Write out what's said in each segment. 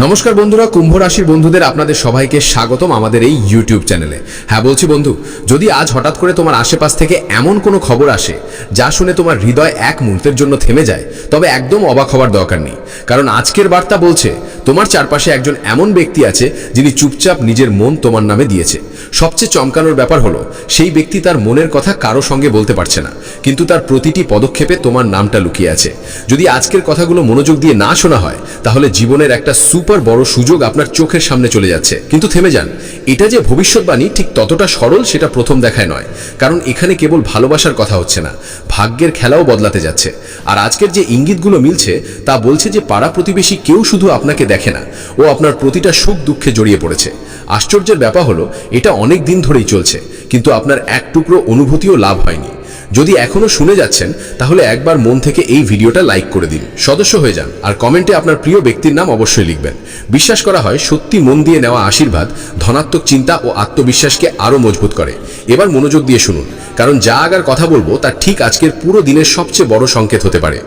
নমস্কার বন্ধুরা, কুম্ভ রাশির বন্ধুদের আপনাদের সবাইকে স্বাগতম আমাদের এই ইউটিউব চ্যানেলে। হ্যাঁ বলছি বন্ধু, যদি আজ হঠাৎ করে তোমার আশেপাশ থেকে এমন কোনো খবর আসে যা শুনে তোমার হৃদয় এক মুহূর্তের জন্য থেমে যায়, তবে একদম অবাক হওয়ার দরকার নেই। কারণ আজকের বার্তা বলছে তোমার চারপাশে একজন এমন ব্যক্তি আছে যিনি চুপচাপ নিজের মন তোমার নামে দিয়েছে। সবচেয়ে চমকানোর ব্যাপার হলো সেই ব্যক্তি তার মনের কথা কারো সঙ্গে বলতে পারছে না, কিন্তু তার প্রতিটি পদক্ষেপে তোমার নামটা লুকিয়ে আছে। যদি আজকের কথাগুলো মনোযোগ দিয়ে না শোনা হয়, তাহলে জীবনের একটা সুপার বড় সুযোগ আপনার চোখের সামনে চলে যাচ্ছে। কিন্তু থেমে যান, এটা যে ভবিষ্যৎবাণী ঠিক ততটা সরল সেটা প্রথম দেখায় নয়। কারণ এখানে কেবল ভালোবাসার কথা হচ্ছে না, ভাগ্যের খেলাও বদলাতে যাচ্ছে। আর আজকের যে ইঙ্গিতগুলো মিলছে তা বলছে যে পাড়া প্রতিবেশী কেউ শুধু আপনাকে দেখে না, ও আপনার প্রতিটা সুখ দুঃখে জড়িয়ে পড়েছে। আশ্চর্যের ব্যাপার হলো এটা অনেক দিন ধরেই চলছে, কিন্তু আপনার এক টুকরো অনুভূতিও লাভ হয়নি। যদি এখনো শুনে যাচ্ছেন, তাহলে একবার মন থেকে এই ভিডিওটা লাইক করে দিন, সদস্য হয়ে যান, আর কমেন্টে আপনার প্রিয় ব্যক্তির নাম অবশ্যই লিখবেন। বিশ্বাস করা হয় সত্যি মন দিয়ে নেওয়া আশীর্বাদ ধনাত্মক চিন্তা ও আত্মবিশ্বাসকে আরও মজবুত করে। এবার মনোযোগ দিয়ে শুনুন, কারণ যা আগার কথা বলবো তা ঠিক আজকের পুরো দিনের সবচেয়ে বড় সংকেত হতে পারে।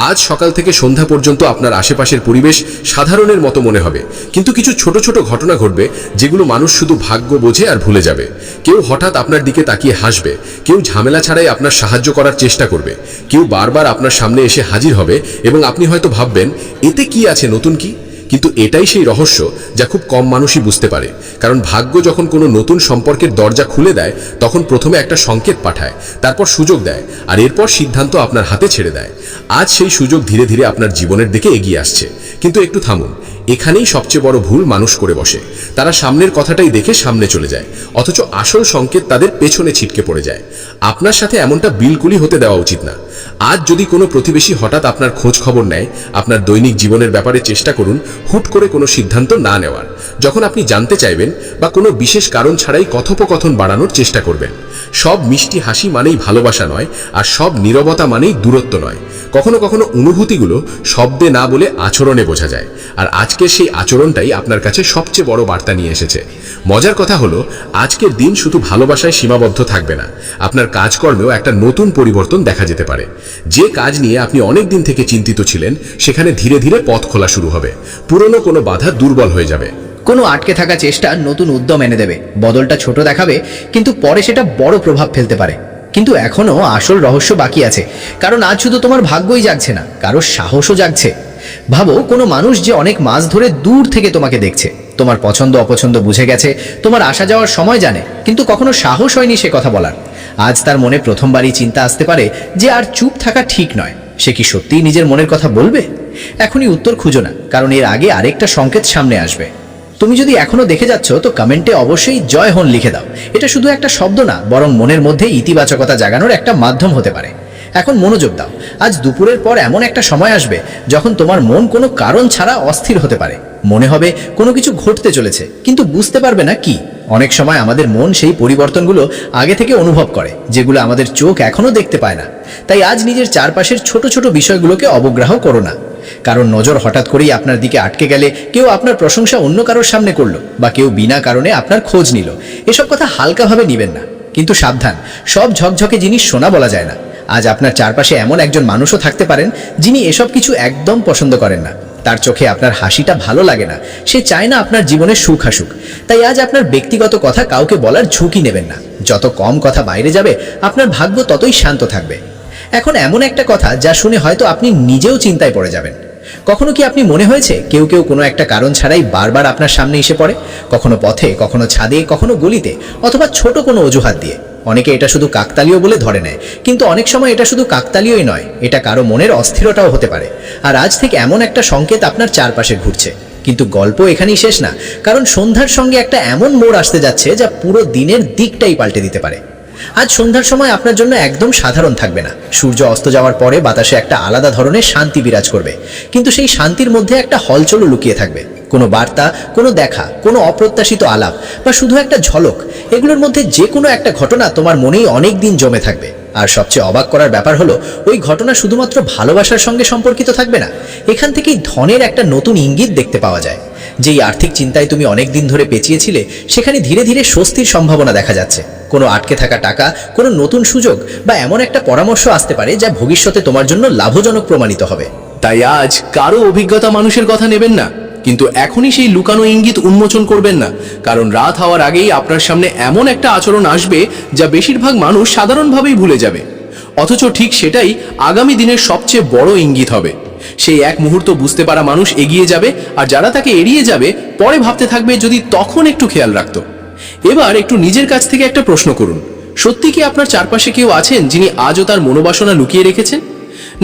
আজ সকাল থেকে সন্ধ্যা পর্যন্ত আপনার আশেপাশের পরিবেশ সাধারণের মতো মনে হবে, কিন্তু কিছু ছোট ছোট ঘটনা ঘটবে যেগুলো মানুষ শুধু ভাগ্য বোঝে আর ভুলে যাবে। কেউ হঠাৎ আপনার দিকে তাকিয়ে হাসবে, কেউ ঝামেলা ছাড়াই আপনার সাহায্য করার চেষ্টা করবে, কেউ বারবার আপনার সামনে এসে হাজির হবে এবং আপনি হয়তো ভাববেন এতে কি আছে, নতুন কি? কিন্তু এটাই সেই রহস্য যা খুব কম মানুষই বুঝতে পারে। কারণ ভাগ্য যখন কোনো নতুন সম্পর্কের দরজা খুলে দেয়, তখন প্রথমে একটা সংকেত পাঠায়, তারপর সুযোগ দেয়, আর এরপর সিদ্ধান্ত আপনার হাতে ছেড়ে দেয়। আজ সেই সুযোগ ধীরে ধীরে আপনার জীবনের দিকে এগিয়ে আসছে। কিন্তু একটু থামুন, এখানেই সবচেয়ে বড় ভুল মানুষ করে বসে। তারা সামনের কথাটাই দেখে সামনে চলে যায়, অথচ আসল সংকেত তাদের পেছনে ছিটকে পড়ে যায়। আপনার সাথে এমনটা বিলকুলই হতে দেওয়া উচিত না। আজ যদি কোনো প্রতিবেশী হঠাৎ আপনার খোঁজ খবর নেয়, আপনার দৈনিক জীবনের ব্যাপারে চেষ্টা করুন হুট করে কোনো সিদ্ধান্ত না নেওয়ার। যখন আপনি জানতে চাইবেন বা কোনো বিশেষ কারণ ছাড়াই কথোপকথন বাড়ানোর চেষ্টা করবেন। সব মিষ্টি হাসি মানেই ভালোবাসা নয়, আর সব নীরবতা মানেই দূরত্ব নয়। কখনো কখনো অনুভূতিগুলো শব্দে না বলে আচরণে বোঝা যায়, আর আজকের সেই আচরণটাই আপনার কাছে সবচেয়ে বড় বার্তা নিয়ে এসেছে। মজার কথা হলো আজকের দিন শুধু ভালোবাসায় সীমাবদ্ধ থাকবে না, আপনার কাজকর্মেও একটা নতুন পরিবর্তন দেখা যেতে পারে। যে কাজ নিয়ে আপনি অনেক দিন থেকে চিন্তিত ছিলেন, সেখানে ধীরে ধীরে পথ খোলা শুরু হবে। পুরনো কোনো বাধা দুর্বল হয়ে যাবে। কোনো আটকে থাকা চেষ্টা নতুন উদ্যম এনে দেবে। বদলটা ছোট দেখাবে, কিন্তু পরে সেটা বড় প্রভাব ফেলতে পারে। কিন্তু এখনো আসল রহস্য বাকি আছে, কারণ আজ শুধু তোমার ভাগ্যই জাগছে না, কারো সাহসও জাগছে। ভাবো, কোনো মানুষ যে অনেক মাস ধরে দূর থেকে তোমাকে দেখছে, তোমার পছন্দ অপছন্দ বুঝে গেছে, তোমার আসা যাওয়ার সময় জানে, কিন্তু কখনো সাহস হয়নি সে কথা বলার। আজ তার মনে প্রথমবারই চিন্তা আসতে পারে যে আর চুপ থাকা ঠিক নয়। সে কি সত্যিই নিজের মনের কথা বলবে? এখনই উত্তর খুঁজো না, কারণ এর আগে আরেকটা সংকেত সামনে আসবে। তুমি যদি এখনো দেখে যাচ্ছ, তো কমেন্টে অবশ্যই জয় হন লিখে দাও। এটা শুধু একটা শব্দ না, বরং মনের মধ্যে ইতিবাচকতা জাগানোর একটা মাধ্যম হতে পারে। এখন মনোযোগ দাও, আজ দুপুরের পর এমন একটা সময় আসবে যখন তোমার মন কোনো কারণ ছাড়া অস্থির হতে পারে। মনে হবে কোনো কিছু ঘটতে চলেছে, কিন্তু বুঝতে পারবে না কি। অনেক সময় আমাদের মন সেই পরিবর্তনগুলো আগে থেকে অনুভব করে, যেগুলো আমাদের চোখ এখনো দেখতে পায় না। তাই আজ নিজের চারপাশের ছোট ছোট বিষয়গুলোকে অবগ্রাহ করো না। কারণ নজর হঠাৎ করেই আপনার দিকে আটকে গেলে, কেউ আপনার প্রশংসা অন্য কারোর সামনে করলো, বা কেউ বিনা কারণে আপনার খোঁজ নিল, এসব কথা হালকাভাবে নিবেন না। কিন্তু সাবধান, সব ঝকঝকে জিনিস সোনা বলা যায় না। আজ আপনার চারপাশে এমন একজন মানুষও থাকতে পারেন যিনি এসব কিছু একদম পছন্দ করেন না। তার চোখে আপনার হাসিটা ভালো লাগে না, সে চায় না আপনার জীবনে সুখ আসুক। তাই আজ আপনার ব্যক্তিগত কথা কাউকে বলার ঝুঁকি নেবেন না। যত কম কথা বাইরে যাবে, আপনার ভাগ্য ততই শান্ত থাকবে। এখন এমন একটা কথা যা শুনে হয়তো আপনি নিজেও চিন্তায় পড়ে যাবেন। কখনো কি আপনি মনে হয়েছে কেউ কেউ কোনো একটা কারণ ছাড়াই বারবার আপনার সামনে এসে পড়ে? কখনো পথে, কখনো ছাদে, কখনো গলিতে, অথবা ছোট কোনো অজুহাত দিয়ে। অনেকে এটা শুধু কাকতালীয় বলে ধরে নেয়, কিন্তু অনেক সময় এটা শুধু কাকতালীয়ই নয়, এটা কারো মনের অস্থিরতাও হতে পারে। আর আজ থেকে এমন একটা সংকেত আপনার চারপাশে ঘুরছে। কিন্তু গল্প এখানেই শেষ না, কারণ সন্ধ্যার সঙ্গে একটা এমন মোড় আসতে যাচ্ছে যা পুরো দিনের দিকটাই পাল্টে দিতে পারে। আজ সন্ধ্যার সময় আপনার জন্য একদম সাধারণ থাকবে না। সূর্য অস্ত যাওয়ার পরে বাতাসে একটা আলাদা ধরনের শান্তি বিরাজ করবে, কিন্তু সেই শান্তির মধ্যে একটা হলচলও লুকিয়ে থাকবে। কোনো বার্তা, কোনো দেখা, কোনো অপ্রত্যাশিত আলাপ, বা শুধু একটা ঝলক, এগুলোর মধ্যে যে কোনো একটা ঘটনা তোমার মনেই অনেক দিন জমে থাকবে। আর সবচেয়ে অবাক করার ব্যাপার হলো, ওই ঘটনা শুধুমাত্র ভালোবাসার সঙ্গে সম্পর্কিত থাকবে না। এখান থেকেই ধনের একটা নতুন ইঙ্গিত দেখতে পাওয়া যায়। যেই আর্থিক চিন্তায় তুমি অনেক দিন ধরে পেঁচিয়েছিলে, সেখানে ধীরে ধীরে স্বস্তির সম্ভাবনা দেখা যাচ্ছে। কোনো আটকে থাকা টাকা, কোনো নতুন সুযোগ, বা এমন একটা পরামর্শ আসতে পারে যা ভবিষ্যতে তোমার জন্য লাভজনক প্রমাণিত হবে। তাই আজ কারো অভিজ্ঞতা মানুষের কথা নেবেন না, কিন্তু এখনই সেই লুকানো ইঙ্গিত উন্মোচন করবেন না, কারণ রাত হওয়ার আগেই আপনার সামনে এমন একটা আচরণ আসবে যা বেশিরভাগ মানুষ সাধারণভাবেই ভুলে যাবে, অথচ ঠিক সেটাই আগামী দিনের সবচেয়ে বড় ইঙ্গিত হবে। সেই এক মুহূর্ত বুঝতে পারা মানুষ এগিয়ে যাবে, আর যারা তাকে এড়িয়ে যাবে পরে ভাবতে থাকবে যদি তখন একটু খেয়াল রাখতো। এবার একটু নিজের কাছ থেকে একটা প্রশ্ন করুন, সত্যি কি আপনার চারপাশে কেউ আছেন যিনি আজও তার মনোবাসনা লুকিয়ে রেখেছেন?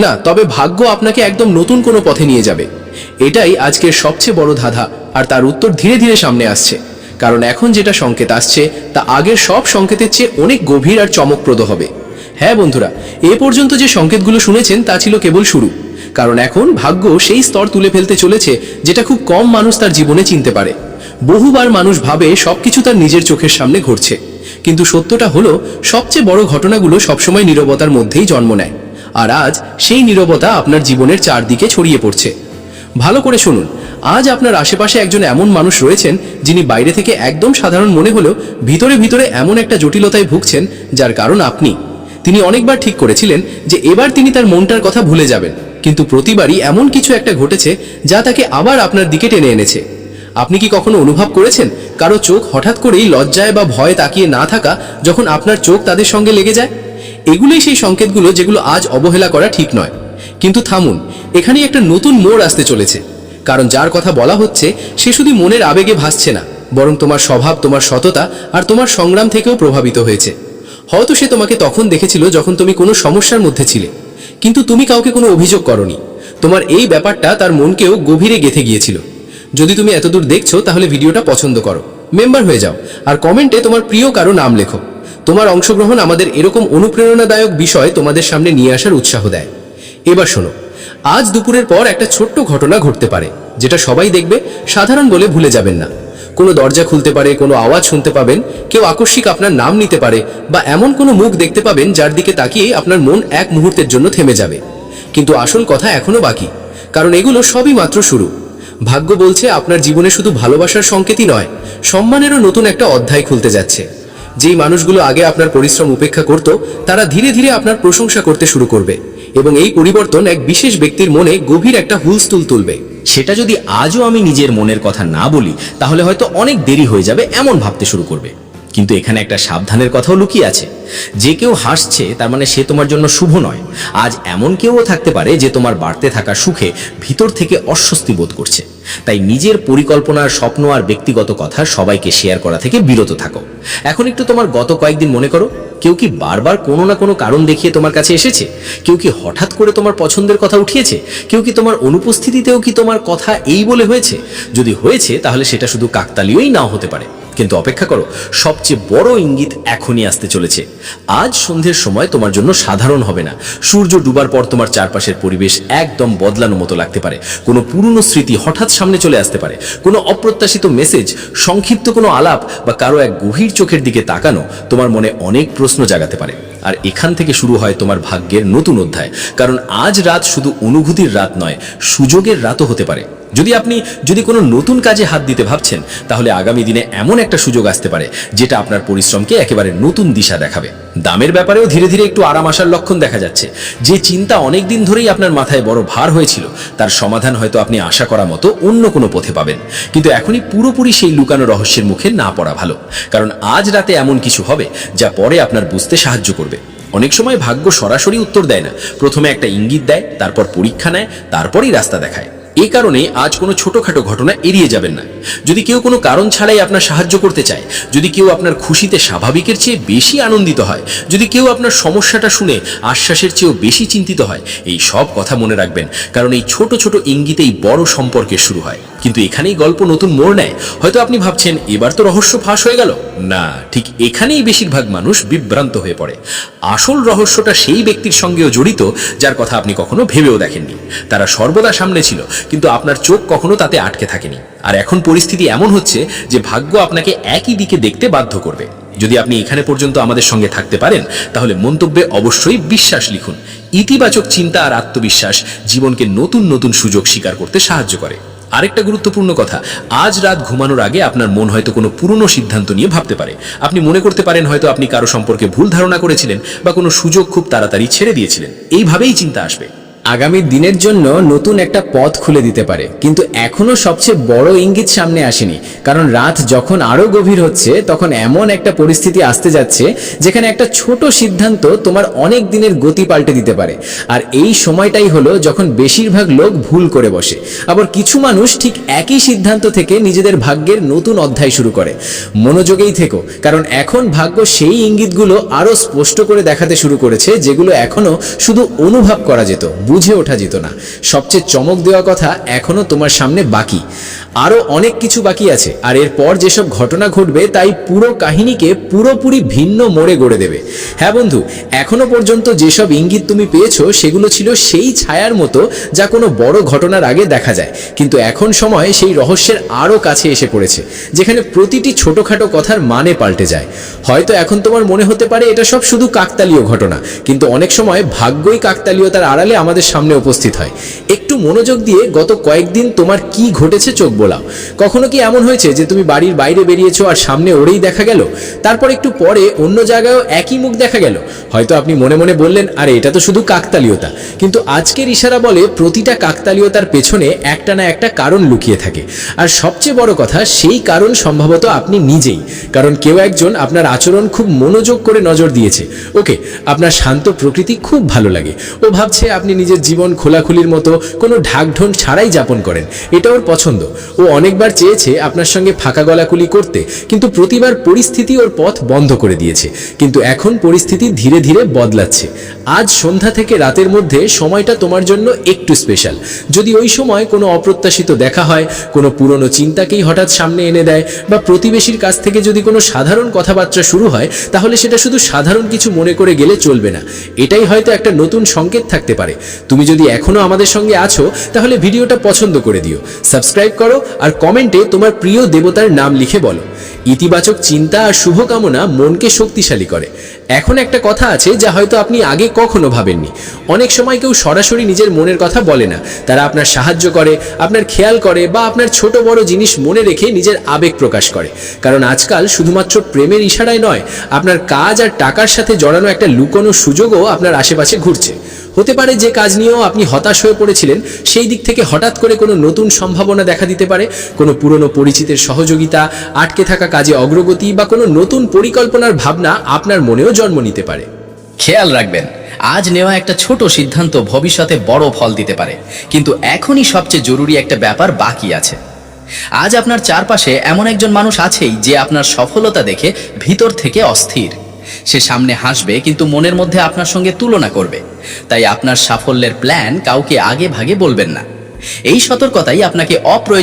না, তবে ভাগ্য আপনাকে একদম নতুন কোনো পথে নিয়ে যাবে। এটাই আজকের সবচেয়ে বড় ধাঁধা, আর তার উত্তর ধীরে ধীরে সামনে আসছে, কারণ এখন যেটা সংকেত আসছে তা আগের সব সংকেতের চেয়ে অনেক গভীর আর চমকপ্রদ হবে। হ্যাঁ বন্ধুরা, এ পর্যন্ত যে সংকেতগুলো শুনেছেন তা ছিল কেবল শুরু, কারণ এখন ভাগ্য সেই স্তর তুলে ফেলতে চলেছে যেটা খুব কম মানুষ তার জীবনে চিনতে পারে। বহুবার মানুষ ভাবে সবকিছু তার নিজের চোখের সামনে ঘটছে, কিন্তু সত্যটা হলো সবচেয়ে বড় ঘটনাগুলো সবসময় নীরবতার মধ্যেই জন্ম নেয়, আর আজ সেই নীরবতা আপনার জীবনের চারদিকে ছড়িয়ে পড়ছে। ভালো করে শুনুন, আজ আপনার আশেপাশে একজন এমন মানুষ রয়েছেন যিনি বাইরে থেকে একদম সাধারণ মনে হলেও ভিতরে ভিতরে এমন একটা জটিলতায় ভুগছেন যার কারণ আপনি। তিনি অনেকবার ঠিক করেছিলেন যে এবার তিনি তার মনটার কথা ভুলে যাবেন, কিন্তু প্রতিবারই এমন কিছু একটা ঘটেছে যা তাকে আবার আপনার দিকে টেনে এনেছে। আপনি কি কখনো অনুভব করেছেন কারো চোখ হঠাৎ করেই লজ্জায় বা ভয়ে তাকিয়ে না থাকা যখন আপনার চোখ তাদের সঙ্গে লেগে যায়? এগুলোই সেই সংকেতগুলো যেগুলো আজ অবহেলা করা ঠিক নয়। কিন্তু থামুন, এখানেই একটা নতুন মোড় আসতে চলেছে, কারণ যার কথা বলা হচ্ছে সে শুধু মনের আবেগে ভাসছে না, বরং তোমার স্বভাব, তোমার সততা আর তোমার সংগ্রাম থেকেও প্রভাবিত হয়েছে। হয়তো সে তোমাকে তখন দেখেছিল যখন তুমি কোনো সমস্যার মধ্যে ছিলে, কিন্তু তুমি কাউকে কোনো অভিযোগ করনি। তোমার এই ব্যাপারটা তার মনকেও গভীরে গেঁথে গিয়েছিল। যদি তুমি এতদূর দেখছো তাহলে ভিডিওটা পছন্দ করো, মেম্বার হয়ে যাও, আর কমেন্টে তোমার প্রিয় কারো নাম লেখো। তোমার অংশগ্রহণ আমাদের এরকম অনুপ্রেরণাদায়ক বিষয় তোমাদের সামনে নিয়ে আসার উৎসাহ দেয়। এবার শোনো, আজ দুপুরের পর একটা ছোট্ট ঘটনা ঘটতে পারে যেটা সবাই দেখবে, সাধারণ বলে ভুলে যাবেন না। কোনো দরজা খুলতে পারে, কোনো আওয়াজ শুনতে পাবেন, কেউ আকস্মিক আপনার নাম নিতে পারে, বা এমন কোনো মুখ দেখতে পাবেন যার দিকে তাকিয়ে আপনার মন এক মুহূর্তের জন্য থেমে যাবে। কিন্তু আসল কথা এখনো বাকি, কারণ এগুলো সবই মাত্র শুরু। ভাগ্য বলছে আপনার জীবনে শুধু ভালোবাসার সংকেতই নয়, সম্মানেরও নতুন একটা অধ্যায় খুলতে যাচ্ছে। যেই মানুষগুলো আগে আপনার পরিশ্রম উপেক্ষা করত, তারা ধীরে ধীরে আপনার প্রশংসা করতে শুরু করবে, এবং এই পরিবর্তন এক বিশেষ ব্যক্তির মনে গভীর একটা হুলস্থুল তুলবে। সেটা যদি আজও আমি নিজের মনের কথা না বলি তাহলে হয়তো অনেক দেরি হয়ে যাবে এমন ভাবতে শুরু করবে। কিন্তু এখানে একটা সাবধানের কথাও লুকিয়ে আছে। যে কেউ হাসছে তার মানে সে তোমার জন্য শুভ নয়। আজ এমন কেউও থাকতে পারে যে তোমার বাড়তে থাকা সুখে ভিতর থেকে অস্বস্তি বোধ করছে। তাই নিজের পরিকল্পনার, স্বপ্ন আর ব্যক্তিগত কথা সবাইকে শেয়ার করা থেকে বিরত থাকো। এখন একটু তোমার গত কয়েকদিন মনে করো, কেউ কি বারবার কোনো না কোনো কারণ দেখিয়ে তোমার কাছে এসেছে? কেউ কি হঠাৎ করে তোমার পছন্দের কথা উঠিয়েছে? কেউ কি তোমার অনুপস্থিতিতেও কি তোমার কথা এই বলে হয়েছে? যদি হয়েছে তাহলে সেটা শুধু কাকতালীয়ই নাও হতে পারে। কিন্তু অপেক্ষা করো, সবচেয়ে বড় ইঙ্গিত এখনই আসতে চলেছে। আজ সন্ধ্যের সময় তোমার জন্য সাধারণ হবে না। সূর্য ডুবার পর তোমার চারপাশের পরিবেশ একদম বদলানো মতো লাগতে পারে। কোনো পুরনো স্মৃতি হঠাৎ সামনে চলে আসতে পারে, কোনো অপ্রত্যাশিত মেসেজ, সংক্ষিপ্ত কোনো আলাপ বা কারো এক গভীর চোখের দিকে তাকানো তোমার মনে অনেক প্রশ্ন জাগাতে পারে। আর এখান থেকে শুরু হয় তোমার ভাগ্যের নতুন অধ্যায়, কারণ আজ রাত শুধু অনুভূতির রাত নয়, সুযোগের রাতও হতে পারে। যদি কোনো নতুন কাজে হাত দিতে ভাবছেন, তাহলে আগামী দিনে এমন একটা সুযোগ আসতে পারে যেটা আপনার পরিশ্রমকে একেবারে নতুন দিশা দেখাবে। দামের ব্যাপারেও ধীরে ধীরে একটু আরাম আসার লক্ষণ দেখা যাচ্ছে। যে চিন্তা অনেক দিন ধরেই আপনার মাথায় বড় ভার হয়েছিল, তার সমাধান হয়তো আপনি আশা করা মতো অন্য কোনো পথে পাবেন। কিন্তু এখনই পুরোপুরি সেই লুকানো রহস্যের মুখে না পড়া ভালো, কারণ আজ রাতে এমন কিছু হবে যা পরে আপনার বুঝতে সাহায্য করবে। অনেক সময় ভাগ্য সরাসরি উত্তর দেয় না, প্রথমে একটা ইঙ্গিত দেয়, তারপর পরীক্ষা নেয়, তারপরই রাস্তা দেখায়। এই কারণে আজ কোনো ছোটখাটো ঘটনা এড়িয়ে যাবেন না। যদি কেউ কোনো কারণ ছাড়াই আপনার সাহায্য করতে চায়, যদি কেউ আপনার খুশিতে স্বাভাবিকের চেয়ে বেশি আনন্দিত হয়, যদি কেউ আপনার সমস্যাটা শুনে আশ্বাসের চেয়েও বেশি চিন্তিত হয়, এই সব কথা মনে রাখবেন, কারণ এই ছোট ছোট ইঙ্গিতেই বড় সম্পর্কের শুরু হয়। কিন্তু এখানেই গল্প নতুন মোড় নেয়। হয়তো আপনি ভাবছেন এবার তো রহস্য ফাঁস হয়ে গেল। না, ঠিক এখানেই বেশিরভাগ মানুষ বিভ্রান্ত হয়ে পড়ে। আসল রহস্যটা সেই ব্যক্তির সঙ্গেও জড়িত যার কথা আপনি কখনো ভেবেও দেখেননি। তারা সর্বদা সামনে ছিল, কিন্তু আপনার চোখ কখনো তাতে আটকে থাকেনি। আর এখন পরিস্থিতি এমন হচ্ছে যে ভাগ্য আপনাকে একই দিকে দেখতে বাধ্য করবে। যদি আপনি এখানে পর্যন্ত আমাদের সঙ্গে থাকতে পারেন, তাহলে মন্তব্যে অবশ্যই বিশ্বাস লিখুন। ইতিবাচক চিন্তা আর আত্মবিশ্বাস জীবনকে নতুন নতুন সুযোগ স্বীকার করতে সাহায্য করে। আরেকটা গুরুত্বপূর্ণ কথা, আজ রাত ঘুমানোর আগে আপনার মন হয়তো কোনো পুরনো সিদ্ধান্ত নিয়ে ভাবতে পারে। আপনি মনে করতে পারেন হয়তো আপনি কারো সম্পর্কে ভুল ধারণা করেছিলেন, বা কোনো সুযোগ খুব তাড়াতাড়ি ছেড়ে দিয়েছিলেন। এইভাবেই চিন্তা আসবে। আগামী দিনের জন্য নতুন একটা পথ খুলে দিতে পারে, কিন্তু এখনো সবচেয়ে বড় ইঙ্গিত সামনে আসেনি। কারণ রাত যখন আরো গভীর হচ্ছে, তখন এমন একটা পরিস্থিতি আসতে যাচ্ছে যেখানে একটা ছোট সিদ্ধান্ত তোমার অনেক দিনের গতি পাল্টে দিতে পারে। আর এই সময়টাই হলো যখন বেশিরভাগ লোক ভুল করে বসে, আবার কিছু মানুষ ঠিক একই সিদ্ধান্ত থেকে নিজেদের ভাগ্যের নতুন অধ্যায় শুরু করে। মনোযোগেই থেকো, কারণ এখন ভাগ্য সেই ইঙ্গিতগুলো আরো স্পষ্ট করে দেখাতে শুরু করেছে, যেগুলো এখনো শুধু অনুভব করা যেত, বুঝে ওঠা যেত না। সবচেয়ে চমক দেওয়া কথা এখনো তোমার সামনে বাকি, আরো অনেক কিছু বাকি আছে। আর এরপর যেসব ঘটনা ঘটবে তাই পুরো কাহিনীকে পুরোপুরি ভিন্ন মোড়ে গড়ে দেবে। হ্যাঁ বন্ধু, এখনো পর্যন্ত যেসব ইঙ্গিত তুমি পেয়েছো সেগুলো ছিল সেই ছায়ার মতো যা কোনো বড় ঘটনার আগে দেখা যায়, কিন্তু এখন সময় সেই রহস্যের আরো কাছে এসে পড়েছে, যেখানে প্রতিটি ছোটখাটো কথার মানে পাল্টে যায়। হয়তো এখন তোমার মনে হতে পারে এটা সব শুধু কাকতালীয় ঘটনা, কিন্তু অনেক সময় ভাগ্যই কাকতালীয়তার আড়ালে আমাদের সামনে উপস্থিত হয়। একটু মনোযোগ দিয়ে গত কয়েকদিন তোমার কি ঘটেছে চোখ বোলাও। কখনো কি এমন হয়েছে যে তুমি বাড়ির বাইরে বেরিয়েছো আর সামনে ওরেই দেখা গেল, তারপর একটু পরে অন্য জায়গায়ও একই মুখ দেখা গেল? হয়তো আপনি মনে মনে বললেন, আরে এটা তো শুধু কাকতালীয়তা, কিন্তু আজকের ইশারা বলে প্রতিটা কাকতালীয়তার পেছনে একটা না একটা কারণ লুকিয়ে থাকে। আর সবচেয়ে বড় কথা, সেই কারণ সম্ভবত আপনি নিজেই। কারণ কেউ একজন আপনার আচরণ খুব মনোযোগ করে নজর দিয়েছে। ওকে, আপনার শান্ত প্রকৃতি খুব ভালো লাগে। ও ভাবছে আপনি নিজের জীবন খোলাখুলির মতো কোনো ঢাকঢোল ছাড়াই যাপন করেন, এটা ওর পছন্দ। ও অনেকবার চেয়েছে আপনার সঙ্গে ফাঁকা গলাকুলি করতে, কিন্তু প্রতিবার পরিস্থিতি ওর পথ বন্ধ করে দিয়েছে। কিন্তু এখন পরিস্থিতি ধীরে ধীরে বদলাচ্ছে। আজ সন্ধ্যা থেকে রাতের মধ্যে সময়টা তোমার জন্য একটু স্পেশাল। যদি ওই সময় কোনো অপ্রত্যাশিত দেখা হয়, কোনো পুরনো চিন্তাকেই হঠাৎ সামনে এনে দেয়, বা প্রতিবেশীর কাছ থেকে যদি কোনো সাধারণ কথাবার্তা শুরু হয়, তাহলে সেটা শুধু সাধারণ কিছু মনে করে গেলে চলবে না। এটাই হয়তো একটা নতুন সংকেত থাকতে পারে। তুমি যদি এখনো আমাদের সঙ্গে আছো, তাহলে ভিডিওটা পছন্দ করে দিও, সাবস্ক্রাইব করো, আর কমেন্টে তোমার প্রিয় দেবতার নাম লিখে বলো। ইতিবাচক চিন্তা আর শুভকামনা মনকে শক্তিশালী করে। এখন একটা কথা আছে যা হয়তো আপনি আগে কখনো ভাবেননি। অনেক সময় কেউ সরাসরি নিজের মনের কথা বলে না, তারা আপনার সাহায্য করে, আপনার খেয়াল করে, বা আপনার ছোট বড় জিনিস মনে রেখে নিজের আবেগ প্রকাশ করে। কারণ আজকাল শুধুমাত্র প্রেমের ইশারায় নয়, আপনার কাজ আর টাকার সাথে জড়ানো একটা লুকোনো সুযোগও আপনার আশেপাশে ঘুরছে। হতে পারে যে কাজ নিয়েও আপনি হতাশ হয়ে পড়েছিলেন, সেই দিক থেকে হঠাৎ করে কোনো নতুন সম্ভাবনা দেখা দিতে পারে। কোনো পুরনো পরিচিতের সহযোগিতা, আটকে থাকা কাজে অগ্রগতি, বা কোনো নতুন পরিকল্পনার ভাবনা আপনার মনেও জন্ম নিতে পারে। খেয়াল রাখবেন, আজ নেওয়া একটা ছোট সিদ্ধান্ত ভবিষ্যতে বড় ফল দিতে পারে, কিন্তু এখনই সবচেয়ে জরুরি একটা ব্যাপার বাকি আছে। আজ আপনার চারপাশে এমন একজন মানুষ আছেই যে আপনার সফলতা দেখে ভিতর থেকে অস্থির। সে সামনে হাসবে, কিন্তু মনের মধ্যে আপনার সঙ্গে তুলনা করবে। তাই আপনার সাফল্যের প্ল্যান কাউকে আগে ভাগে বলবেন না। এই সতর্কতাই আপনাকে অপ্রয়োজনীয়